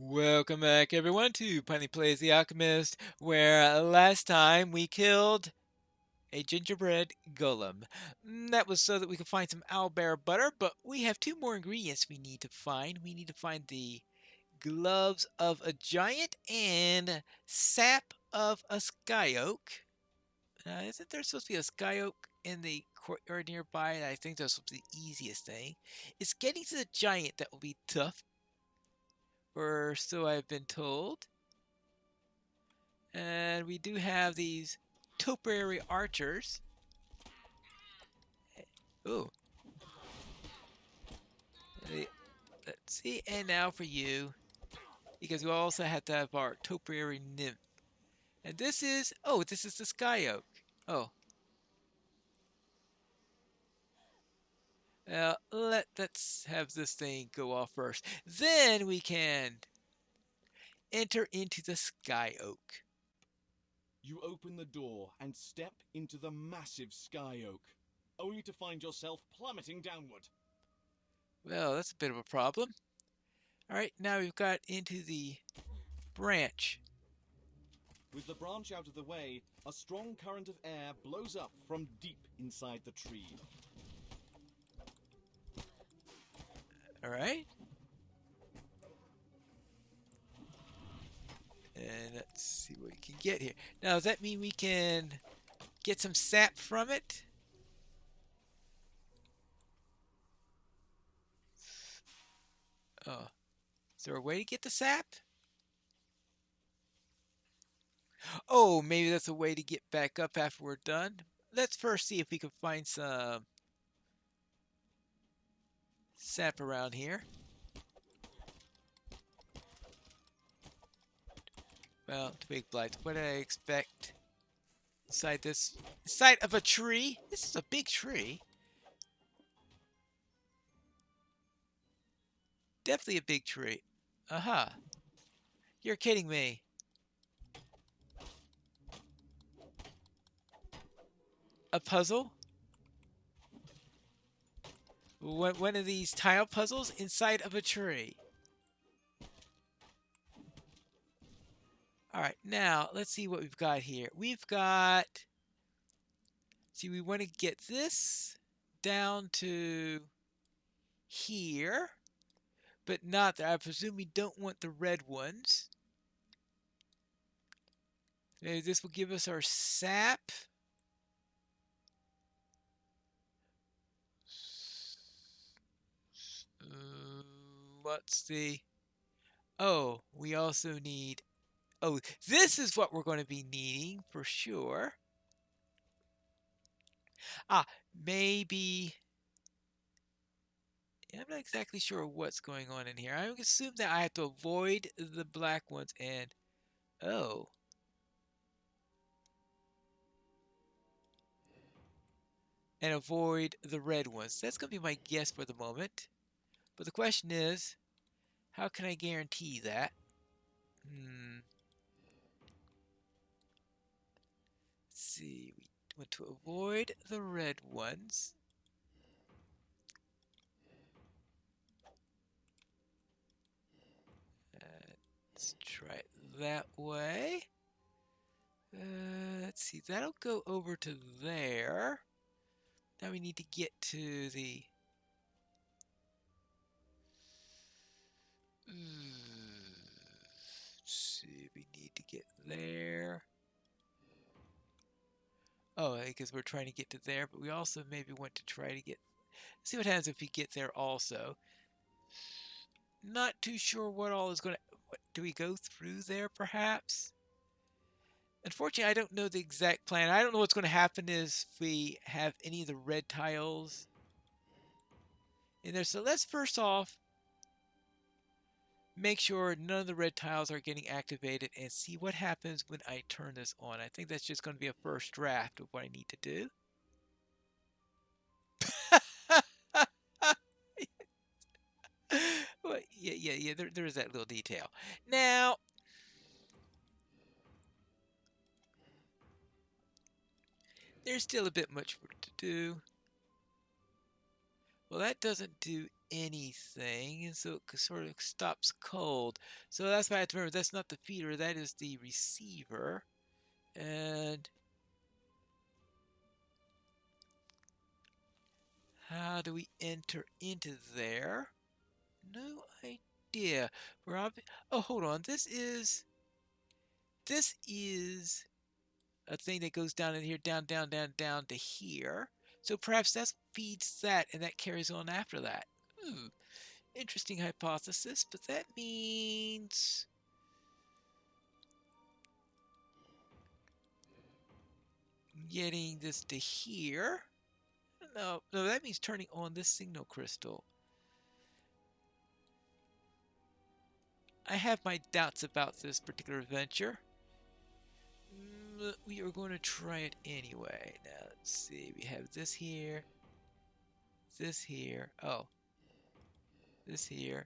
Welcome back, everyone, to Piney Plays the Alchemist, where last time we killed a gingerbread golem. That was so that we could find some owlbear butter, but we have two more ingredients we need to find. We need to find the gloves of a giant and sap of a sky oak. Isn't there supposed to be a sky oak in the courtyard nearby? I think that's supposed to be the easiest thing. It's getting to the giant that will be tough, or so I've been told. And we do have these topiary archers. Ooh. Let's see. And now for you. Because we also have to have our topiary nymph. And this is... Oh, this is the sky oak. Oh. Let's have this thing go off first. Then we can enter into the sky oak. You open the door and step into the massive sky oak, only to find yourself plummeting downward. Well, that's a bit of a problem. Alright, now we've got into the branch. With the branch out of the way, a strong current of air blows up from deep inside the tree. Alright. And let's see what we can get here. Now, does that mean we can get some sap from it? Oh, is there a way to get the sap? Oh, maybe that's a way to get back up after we're done. Let's first see if we can find some sap around here. Well, twig blights. What did I expect? Inside this side of a tree? This is a big tree. Definitely a big tree. Aha. You're kidding me. A puzzle? One of these tile puzzles inside of a tree. All right, now let's see what we've got here. We've got, see, we want to get this down to here, but not there. I presume we don't want the red ones. Maybe this will give us our sap. What's the... Oh, we also need... Oh, this is what we're going to be needing for sure. Ah, maybe... I'm not exactly sure what's going on in here. I assume that I have to avoid the black ones and... Oh. And avoid the red ones. That's going to be my guess for the moment. But the question is, how can I guarantee that? Let's see. We want to avoid the red ones. Let's try it that way. Let's see. That'll go over to there. Now we need to get to the... Let's see. We need to get there. Oh, because we're trying to get to there, but we also maybe want to try to get... See what happens if we get there also. Not too sure what all is going to... Do we go through there, perhaps? Unfortunately, I don't know the exact plan. I don't know what's going to happen if we have any of the red tiles in there. So let's first off make sure none of the red tiles are getting activated and see what happens when I turn this on. I think that's just going to be a first draft of what I need to do. Well, yeah, there's that little detail. Now, there's still a bit much work to do. Well, that doesn't do anything, and so it sort of stops cold. So that's why I have to remember that's not the feeder, that is the receiver. And how do we enter into there? No idea. Oh, hold on. This is a thing that goes down in here, down, down, down, down to here. So perhaps that feeds that, and that carries on after that. Interesting hypothesis, but that means getting this to here. No, that means turning on this signal crystal. I have my doubts about this particular venture. We are going to try it anyway. Now, let's see. We have this here. This here. Oh. This here.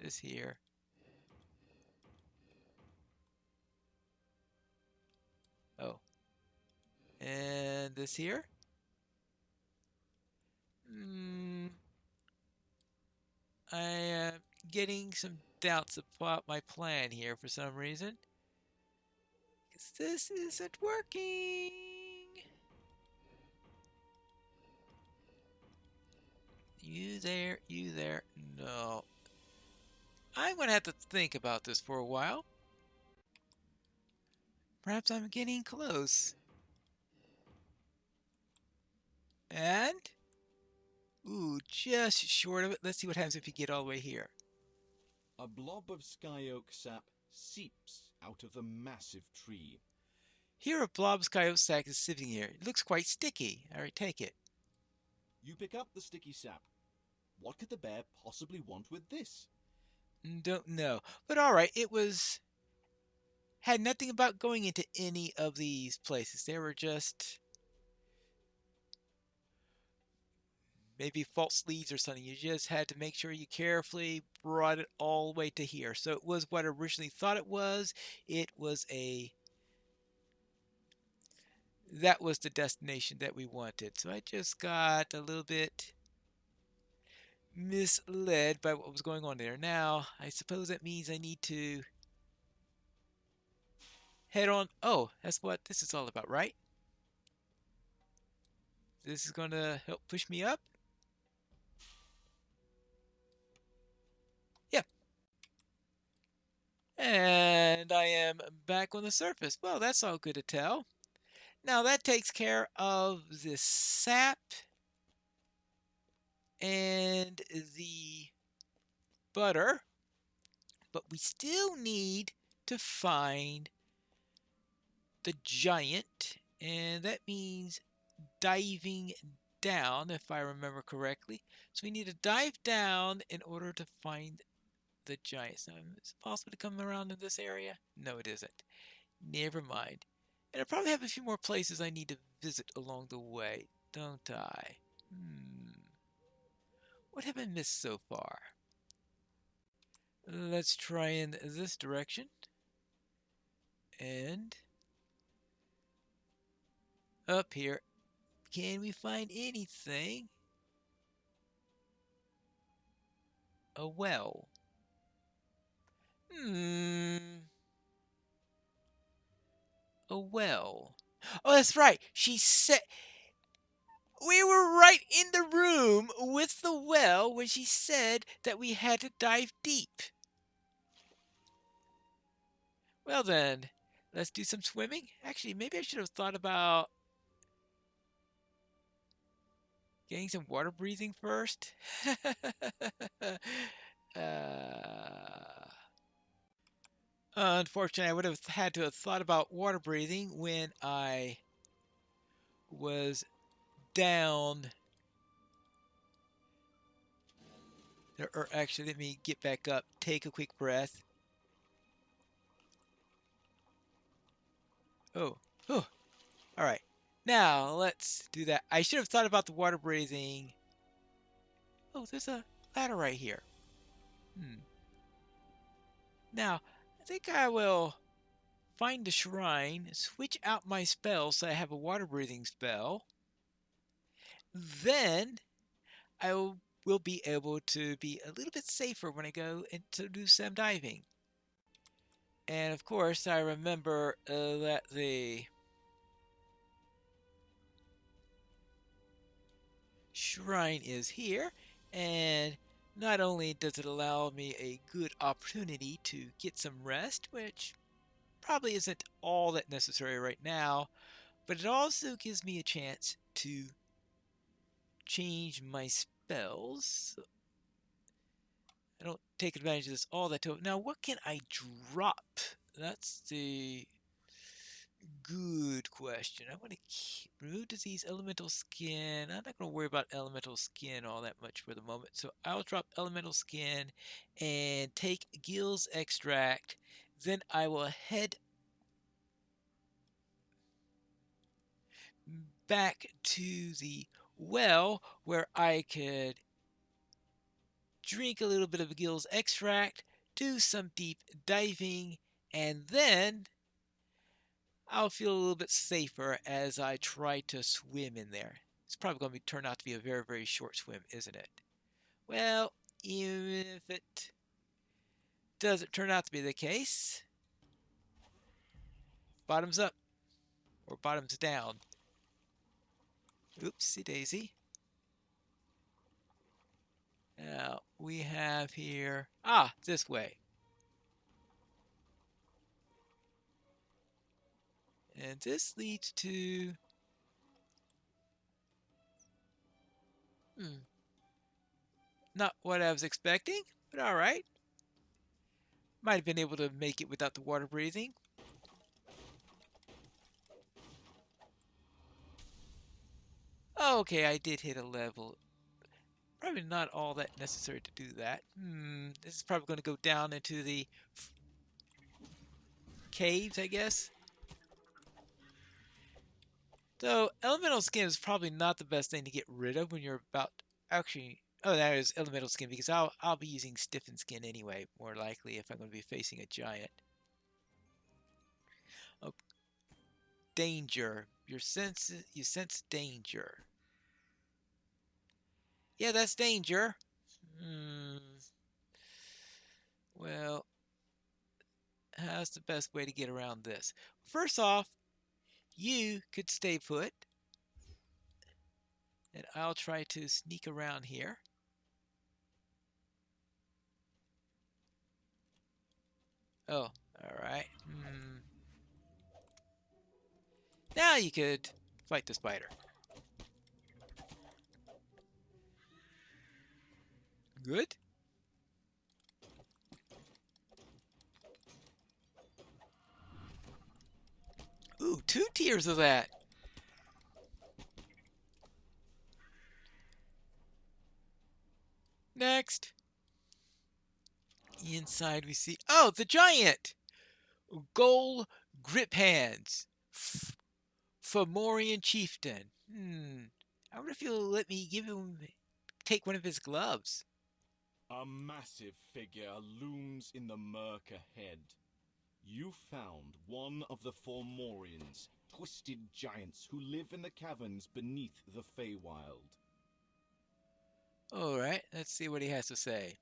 This here. Oh. And this here. I am getting some doubts about my plan here for some reason. Because this isn't working. You there, you there. No. I'm going to have to think about this for a while. Perhaps I'm getting close. And? Ooh, just short of it. Let's see what happens if you get all the way here. A blob of sky oak sap seeps out of the massive tree. Here a blob sky oak sack is sitting here. It looks quite sticky. Alright, take it. You pick up the sticky sap. What could the bear possibly want with this? Don't know. But alright, had nothing about going into any of these places. They were just maybe false leads or something. You just had to make sure you carefully brought it all the way to here. So it was what I originally thought it was. That was the destination that we wanted. So I just got a little bit misled by what was going on there. Now, I suppose that means I need to head on. Oh, that's what this is all about, right? This is going to help push me up. Yeah. And I am back on the surface. Well, that's all good to tell. Now that takes care of the sap and the butter, but we still need to find the giant, and that means diving down, if I remember correctly. So we need to dive down in order to find the giant. So is it possible to come around in this area? No, it isn't. Never mind. And I probably have a few more places I need to visit along the way, don't I? What have I missed so far? Let's try in this direction. And up here. Can we find anything? A well. A well. Oh, that's right. She said we were right in the room with the well when she said that we had to dive deep. Well then, let's do some swimming. Actually, maybe I should have thought about getting some water breathing first. Unfortunately, I would have had to have thought about water breathing when I was down. Or actually, let me get back up, take a quick breath. Oh, all right. Now let's do that. I should have thought about the water breathing. Oh, there's a ladder right here. Now, I think I will find the shrine, switch out my spell so I have a water breathing spell. Then I will will be able to be a little bit safer when I go and to do some diving. And of course, I remember that the shrine is here, and not only does it allow me a good opportunity to get some rest, which probably isn't all that necessary right now, but it also gives me a chance to change my spells. I don't take advantage of this all that time. Now, what can I drop? That's the good question. I want to remove disease, elemental skin. I'm not going to worry about elemental skin all that much for the moment. So I'll drop elemental skin and take Gill's extract. Then I will head back to the well where I could drink a little bit of Gill's extract, do some deep diving, and then I'll feel a little bit safer as I try to swim in there. It's probably going to turn out to be a very, very short swim, isn't it? Well, even if it doesn't turn out to be the case, bottoms up or bottoms down. Oopsie daisy. Now we have here, this way. And this leads to, not what I was expecting, but all right. Might have been able to make it without the water breathing. Okay, I did hit a level. Probably not all that necessary to do that. This is probably going to go down into the caves, I guess. So, elemental skin is probably not the best thing to get rid of when you're about... Actually, oh, that is elemental skin, because I'll be using stiffened skin anyway, more likely, if I'm going to be facing a giant. Oh, danger. You sense danger. Yeah, that's danger. Well, how's the best way to get around this? First off, you could stay put, and I'll try to sneak around here. Oh, alright. Now you could fight the spider. Good. Ooh, 2 tiers of that. Next. Inside we see, oh, the giant! Gold grip hands. Fomorian chieftain. I wonder if you'll let me take one of his gloves. A massive figure looms in the murk ahead. You found one of the Fomorians, twisted giants who live in the caverns beneath the Feywild. Alright, let's see what he has to say.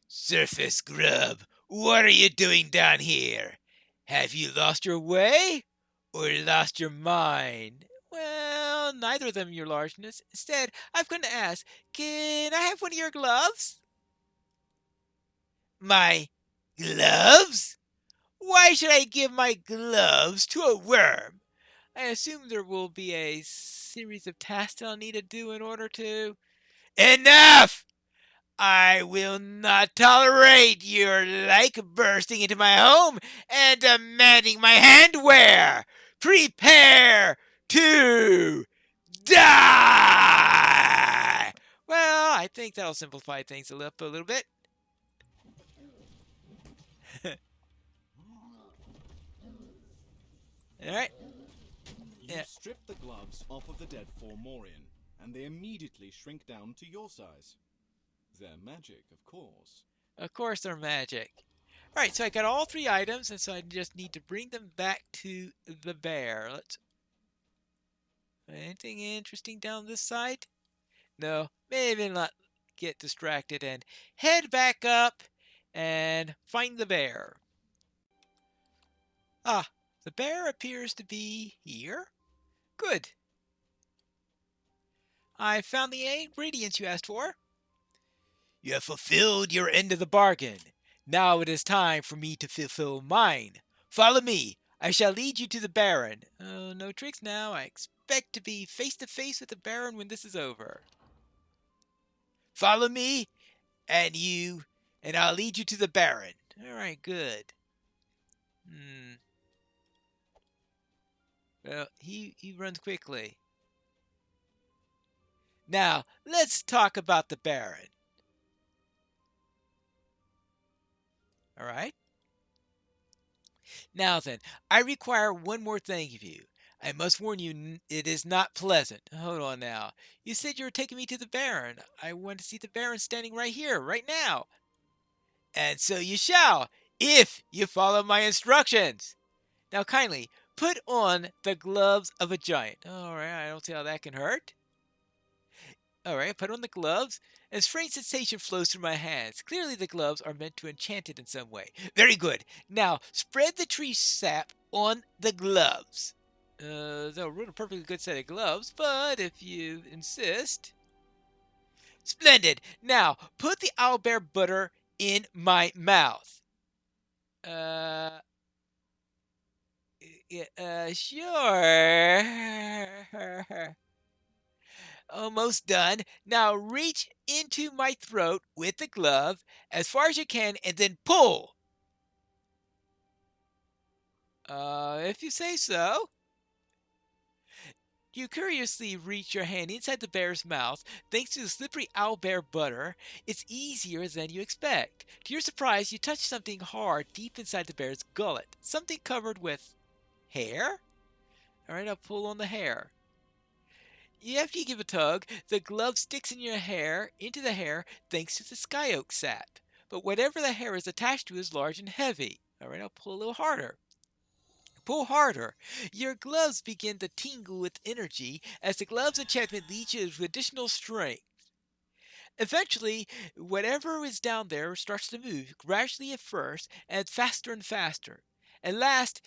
Surface grub, what are you doing down here? Have you lost your way? Or lost your mind? Well, neither of them, your largeness. Instead, I've come to ask, can I have one of your gloves? My gloves? Why should I give my gloves to a worm? I assume there will be a series of tasks I'll need to do in order to... Enough! I will not tolerate your like bursting into my home and demanding my handwear. Prepare to die! Well, I think that'll simplify things a little bit. Alright. You strip the gloves off of the dead Fomorian, and they immediately shrink down to your size. They're magic, of course. Of course they're magic. Alright, so I got all 3 items, and so I just need to bring them back to the bear. Anything interesting down this side? No, maybe not get distracted and head back up and find the bear. Ah, the bear appears to be here. Good. I found the ingredients you asked for. You have fulfilled your end of the bargain. Now it is time for me to fulfill mine. Follow me. I shall lead you to the Baron. Oh, no tricks now. I expect to be face to face with the Baron when this is over. Follow me, and I'll lead you to the Baron. All right, good. Hmm. Well, he runs quickly. Now, let's talk about the Baron. All right? Now then, I require one more thing of you. I must warn you, it is not pleasant. Hold on now. You said you were taking me to the Baron. I want to see the Baron standing right here, right now. And so you shall, if you follow my instructions. Now kindly, put on the gloves of a giant. Alright, I don't see how that can hurt. Alright, put on the gloves. A strange sensation flows through my hands. Clearly the gloves are meant to enchant it in some way. Very good. Now, spread the tree sap on the gloves. They'll ruin a perfectly good set of gloves, but if you insist. Splendid. Now, put the owlbear butter in my mouth. Sure. Almost done. Now reach into my throat with the glove as far as you can and then pull. If you say so. You curiously reach your hand inside the bear's mouth. Thanks to the slippery owlbear butter, it's easier than you expect. To your surprise, you touch something hard deep inside the bear's gullet. Something covered with hair? Alright, I'll pull on the hair. After you give a tug, the glove sticks in your hair, into the hair, thanks to the sky oak sap. But whatever the hair is attached to is large and heavy. Alright, I'll pull a little harder. Pull harder. Your gloves begin to tingle with energy as the gloves enchantment leads you to additional strength. Eventually, whatever is down there starts to move, gradually at first, and faster and faster. At last,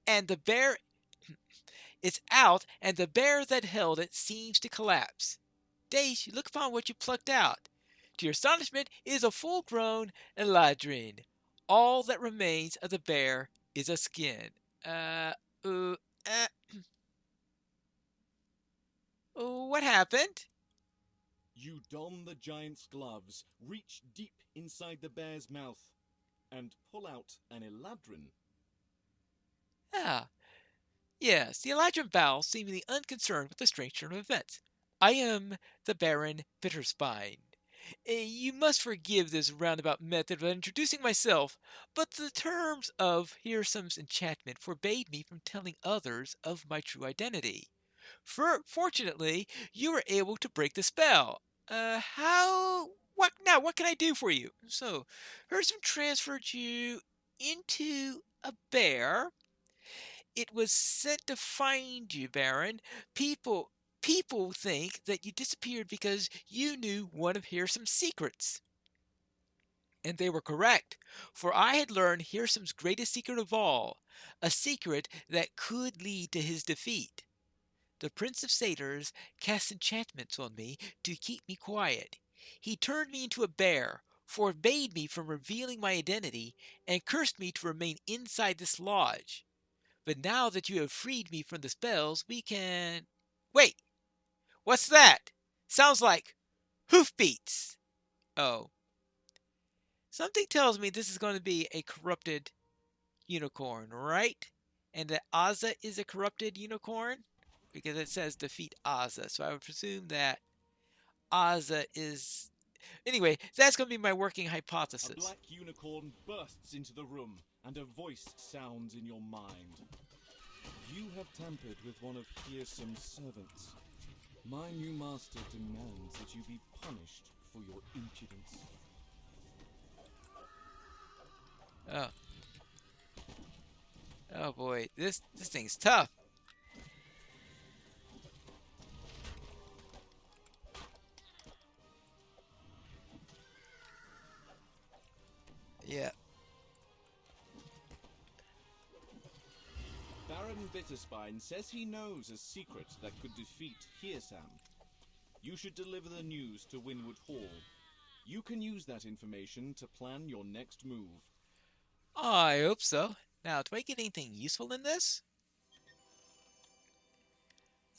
and the bear it's out, and the bear that held it seems to collapse. Dace, you look upon what you plucked out. To your astonishment, it is a full-grown eladrin. All that remains of the bear is a skin. Uh, uh, uh, what happened? You don the giant's gloves, reach deep inside the bear's mouth, and pull out an eladrin. Ah, yes, the eladrin bows, seemingly unconcerned with the strange turn of events. I am the Baron Bitterspine. You must forgive this roundabout method of introducing myself, but the terms of Hearsom's enchantment forbade me from telling others of my true identity. Fortunately, you were able to break the spell. What now? What can I do for you? So, Hearsom transferred you into a bear. It was sent to find you, Baron. People think that you disappeared because you knew one of Hearsom's secrets. And they were correct, for I had learned Hearsom's greatest secret of all, a secret that could lead to his defeat. The Prince of Satyrs cast enchantments on me to keep me quiet. He turned me into a bear, forbade me from revealing my identity, and cursed me to remain inside this lodge. But now that you have freed me from the spells, we can. Wait! What's that? Sounds like hoofbeats. Oh. Something tells me this is going to be a corrupted unicorn, right? And that Ozza is a corrupted unicorn? Because it says defeat Ozza. So I would presume that Ozza is. Anyway, that's going to be my working hypothesis. A black unicorn bursts into the room, and a voice sounds in your mind. You have tampered with one of Hearsom's servants. My new master demands that you be punished for your impudence. Oh. Oh boy, this thing's tough. Yeah. Baron Bitterspine says he knows a secret that could defeat Hearsam. You should deliver the news to Winwood Hall. You can use that information to plan your next move. I hope so. Now, do I get anything useful in this?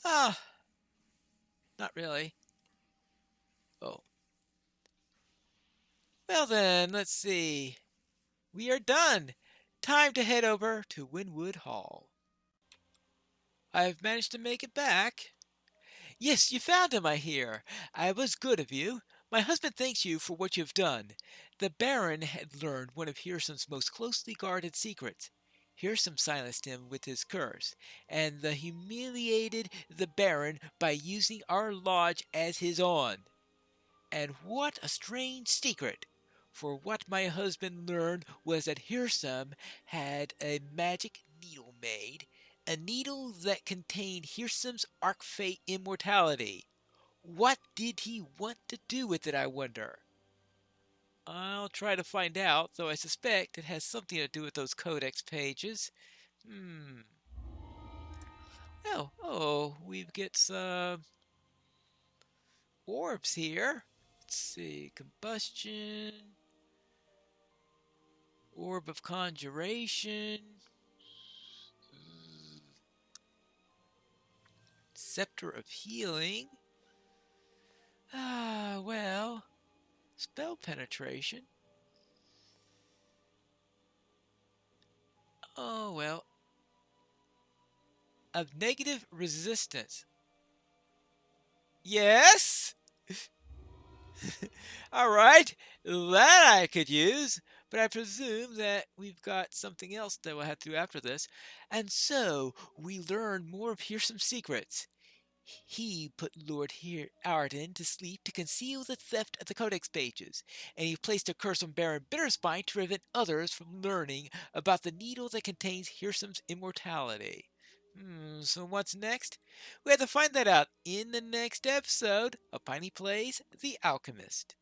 Ah, not really. Oh. Well then, let's see. We are done. Time to head over to Winwood Hall. I've managed to make it back. Yes, you found him, I hear. I was good of you. My husband thanks you for what you've done. The Baron had learned one of Hirsam's most closely guarded secrets. Hirsam silenced him with his curse, and the humiliated the Baron by using our lodge as his own. And what a strange secret! For what my husband learned was that Hirsam had a magic needle made, a needle that contained Hirsam's Arcfate immortality. What did he want to do with it, I wonder? I'll try to find out, though I suspect it has something to do with those codex pages. Hmm. Oh, we've got some orbs here. Let's see. Combustion. Orb of Conjuration. Scepter of Healing. Ah, well. Spell penetration. Oh, well. Of negative resistance. Yes? All right. That I could use. But I presume that we've got something else that we'll have to do after this. And so we learn more of Hirsam's secrets. He put Lord Arden to sleep to conceal the theft of the Codex pages, and he placed a curse on Baron Bitterspine to prevent others from learning about the needle that contains Hirsam's immortality. So what's next? We have to find that out in the next episode of Piney Plays The Alchemist.